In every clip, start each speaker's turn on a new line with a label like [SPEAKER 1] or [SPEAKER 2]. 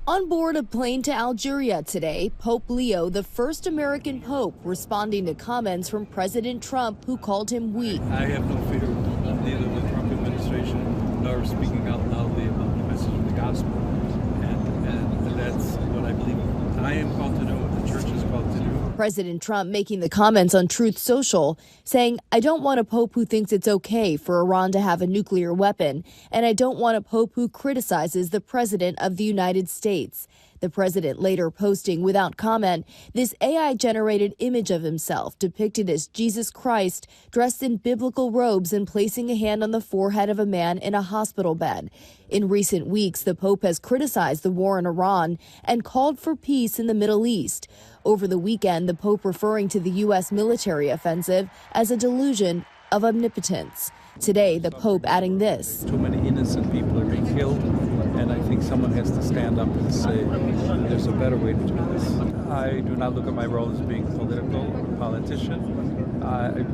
[SPEAKER 1] On board a plane to Algeria today, Pope Leo, the first American pope, responding to comments from President Trump, who called him weak.
[SPEAKER 2] I have no fear of neither the Trump administration nor speaking out loudly about the message of the gospel. And that's what I believe I am called to do, what the church is called to do.
[SPEAKER 1] President Trump making the comments on Truth Social, saying, "I don't want a pope who thinks it's okay for Iran to have a nuclear weapon, and I don't want a pope who criticizes the president of the United States." The president later posting without comment this AI-generated image of himself depicted as Jesus Christ dressed in biblical robes and placing a hand on the forehead of a man in a hospital bed. In recent weeks, the Pope has criticized the war in Iran and called for peace in the Middle East. Over the weekend, the Pope referring to the U.S. military offensive as a delusion of omnipotence. Today, the Pope adding this.
[SPEAKER 2] Too many innocent people are being killed, and I think someone has to stand up and say there's a better way to do this. I do not look at my role as being political or a politician. I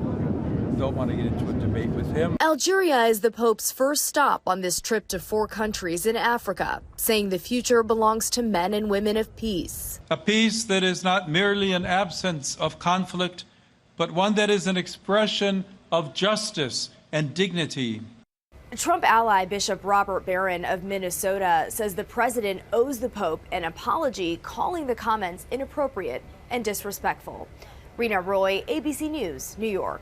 [SPEAKER 2] don't want to get into a debate with him.
[SPEAKER 1] Algeria is the Pope's first stop on this trip to 4 countries in Africa, saying the future belongs to men and women of peace.
[SPEAKER 3] A peace that is not merely an absence of conflict, but one that is an expression of justice and dignity.
[SPEAKER 1] Trump ally Bishop Robert Barron of Minnesota says the president owes the Pope an apology, calling the comments inappropriate and disrespectful. Rena Roy, ABC News, New York.